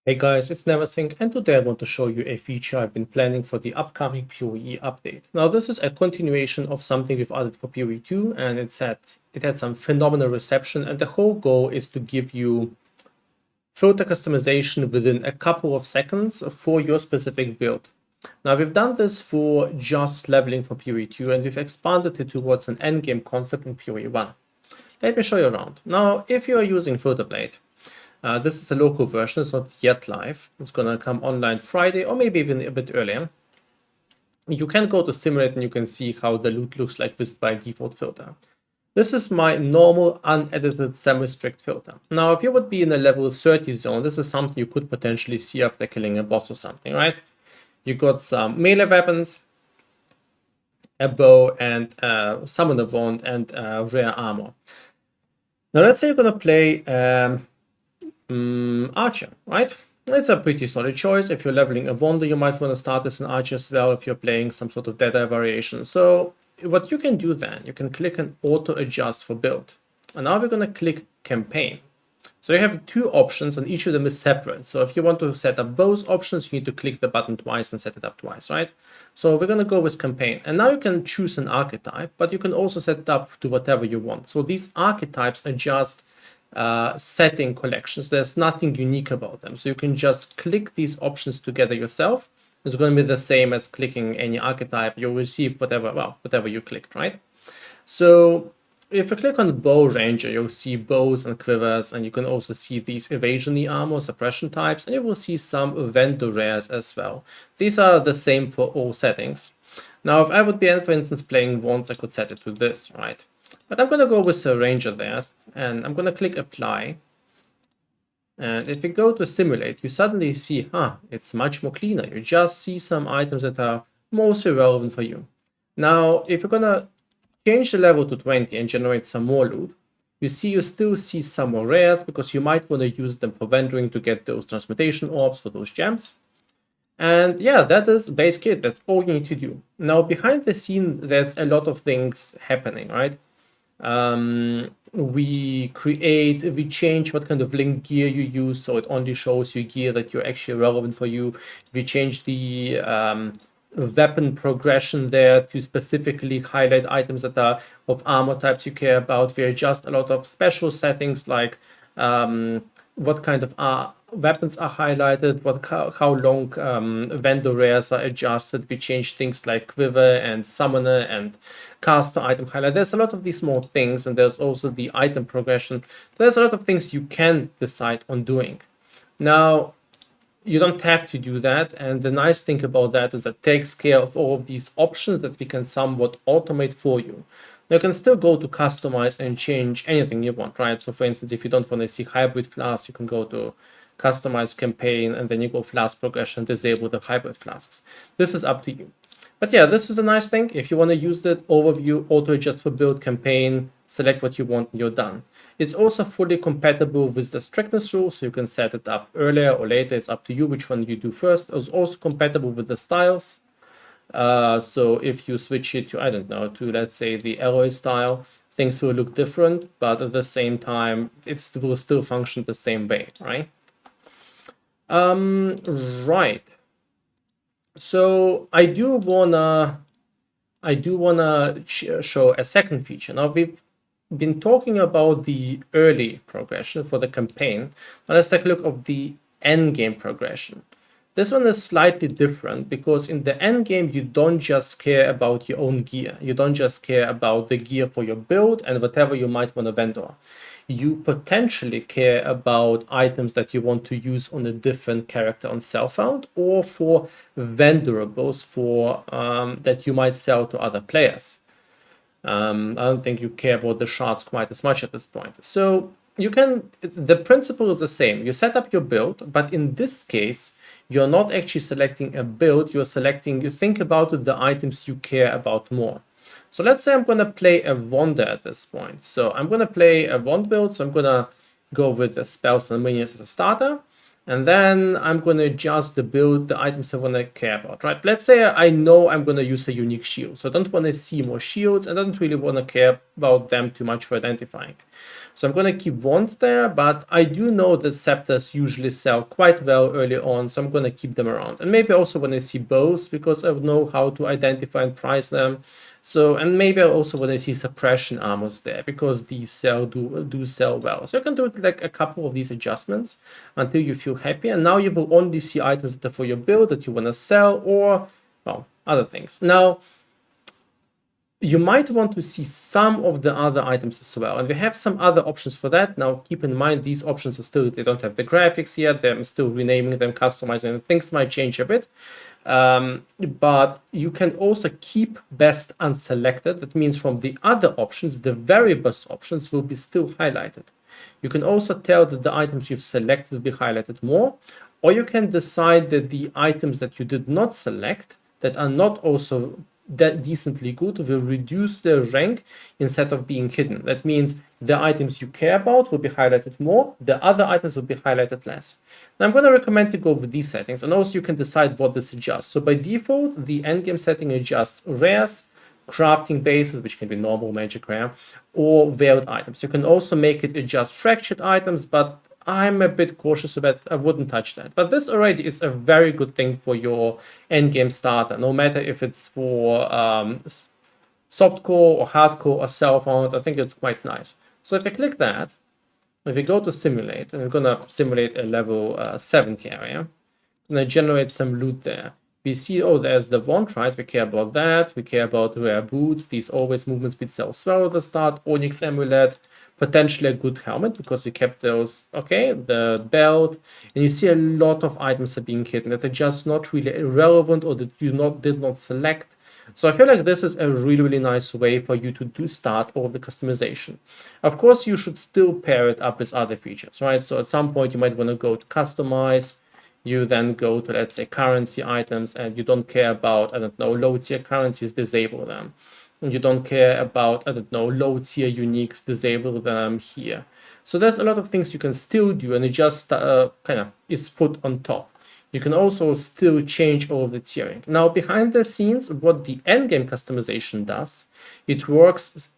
Hey guys, it's NeverSink, and today I want to show you a feature I've been planning for the upcoming PoE update. Now this is a continuation of something we've added for PoE 2, and it had some phenomenal reception, and the whole goal is to give you filter customization within a couple of seconds for your specific build. Now we've done this for just leveling for PoE 2, and we've expanded it towards an endgame concept in PoE 1. Let me show you around. Now, if you are using FilterBlade, this is the local version, it's not yet live. It's gonna come online Friday or maybe even a bit earlier. You can go to Simulate and you can see how the loot looks like with by default filter. This is my normal unedited semi-strict filter. Now, if you would be in a level 30 zone, this is something you could potentially see after killing a boss or something, right? You got some melee weapons, a bow, and summoner wand, and rare armor. Now, let's say you're gonna play Archer, right? It's a pretty solid choice. If you're leveling a Wonder, you might want to start as an Archer as well if you're playing some sort of Deadeye variation. So what you can do then, you can click and auto adjust for build. And now we're going to click campaign. So you have two options and each of them is separate. So if you want to set up both options, you need to click the button twice and set it up twice, right? So we're going to go with campaign. And now you can choose an archetype, but you can also set it up to whatever you want. So these archetypes are just setting collections. There's nothing unique about them. So you can just click these options together yourself. It's going to be the same as clicking any archetype. You'll receive whatever you clicked, right? So if you click on bow ranger, you'll see bows and quivers, and you can also see these evasion armor, suppression types, and you will see some vendor rares as well. These are the same for all settings. Now, if I would be, for instance, playing wands, I could set it to this, right? But I'm going to go with the ranger there, and I'm going to click apply. And if you go to simulate, you suddenly see, it's much more cleaner. You just see some items that are mostly relevant for you. Now, if you're going to change the level to 20 and generate some more loot, you still see some more rares because you might want to use them for vendoring to get those transmutation orbs for those gems. And yeah, that is basically it. That's all you need to do. Now, behind the scene, there's a lot of things happening, right? We change what kind of link gear you use, so it only shows you gear that you're actually relevant for you. We change the weapon progression there to specifically highlight items that are of armor types you care about. We adjust a lot of special settings like what kind of weapons are highlighted, how long vendor rares are adjusted. We change things like quiver and summoner and caster item highlight. There's a lot of these small things, and there's also the item progression. There's a lot of things you can decide on doing. Now, you don't have to do that, and the nice thing about that is that it takes care of all of these options that we can somewhat automate for you. Now, you can still go to customize and change anything you want, right? So for instance, if you don't want to see hybrid flasks, you can go to customize campaign, and then you go flask progression, disable the hybrid flasks. This is up to you. But yeah, this is a nice thing. If you want to use that overview, auto adjust for build campaign, select what you want, and you're done. It's also fully compatible with the strictness rule, so you can set it up earlier or later. It's up to you which one you do first. It's also compatible with the styles. So if you switch it to, I don't know, to let's say the alloy style, things will look different, but at the same time, it will still function the same way, right? Right. So I do wanna show a second feature. Now we've been talking about the early progression for the campaign. Now let's take a look at the end game progression. This one is slightly different because in the end game you don't just care about your own gear. You don't just care about the gear for your build and whatever you might want to vendor. You potentially care about items that you want to use on a different character on sell-found or for vendorables for that you might sell to other players. I don't think you care about the shards quite as much at this point. So the principle is the same. You set up your build, but in this case, you're not actually selecting a build. You think about the items you care about more. So let's say I'm going to play a Wanda at this point. So I'm going to play a Wand build. So I'm going to go with the spells and minions as a starter. And then I'm going to adjust the items I want to care about, right? Let's say I know I'm going to use a unique shield. So I don't want to see more shields. I don't really want to care about them too much for identifying. So I'm going to keep wands there, but I do know that scepters usually sell quite well early on, so I'm going to keep them around. And maybe also when I see bows, because I know how to identify and price them. So, and maybe also when I see suppression armors there, because these do sell well. So you can do like a couple of these adjustments until you feel happy. And now you will only see items that are for your build that you want to sell, or, well, other things. Now, you might want to see some of the other items as well. And we have some other options for that. Now, keep in mind, these options are still, they don't have the graphics yet. I'm still renaming them, customizing them. Things might change a bit. But you can also keep best unselected. That means from the other options, the very best options will be still highlighted. You can also tell that the items you've selected will be highlighted more, or you can decide that the items that you did not select that are not also that decently good will reduce their rank instead of being hidden. That means the items you care about will be highlighted more, the other items will be highlighted less. Now I'm going to recommend to go with these settings, and also you can decide what this adjusts. So by default, the endgame setting adjusts rares, crafting bases, which can be normal, magic, rare, or veiled items. You can also make it adjust fractured items, but I'm a bit cautious about it. I wouldn't touch that. But this already is a very good thing for your endgame starter, no matter if it's for softcore or hardcore or self-found. I think it's quite nice. So if I click that, if we go to simulate, and we're going to simulate a level 70 area, I'm going to generate some loot there. We see, oh, there's the wand, right? We care about that. We care about rare boots. These always movement speed cells well at the start. Onyx amulet, potentially a good helmet because we kept those. Okay, the belt, and you see a lot of items are being hidden that are just not really irrelevant or that you did not select. So I feel like this is a really nice way for you to start all the customization. Of course, you should still pair it up with other features, right? So at some point you might want to go to customize. You then go to, let's say, currency items, and you don't care about, I don't know, low tier currencies, disable them. And you don't care about, I don't know, low tier uniques, disable them here. So there's a lot of things you can still do, and it just kind of is put on top. You can also still change all of the tiering. Now, behind the scenes, what the endgame customization does, it works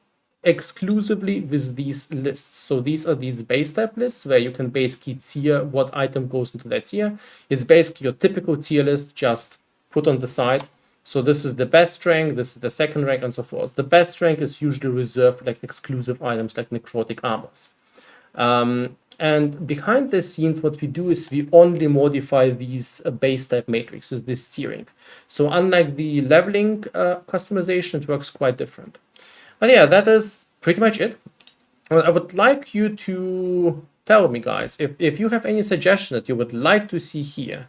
exclusively with these lists. So these are these base type lists where you can basically tier what item goes into that tier. It's basically your typical tier list, just put on the side. So this is the best rank, this is the second rank, and so forth. The best rank is usually reserved for like exclusive items like necrotic armors. And behind the scenes, what we do is we only modify these base type matrices, this tiering. So unlike the leveling customization, it works quite different. But yeah, that is pretty much it. Well, I would like you to tell me, guys, if you have any suggestion that you would like to see here.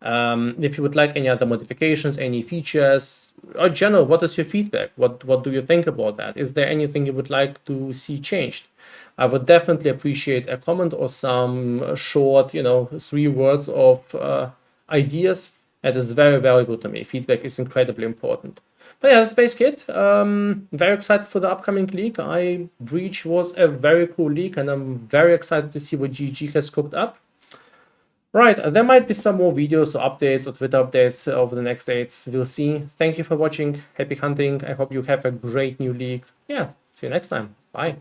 If you would like any other modifications, any features, or general, what is your feedback? What do you think about that? Is there anything you would like to see changed? I would definitely appreciate a comment or some short, 3 words of ideas. That is very valuable to me. Feedback is incredibly important. But yeah, that's basically it. Very excited for the upcoming league. Breach was a very cool league, and I'm very excited to see what GG has cooked up. Right, there might be some more videos or updates or Twitter updates over the next days. We'll see. Thank you for watching. Happy hunting. I hope you have a great new league. Yeah, see you next time. Bye.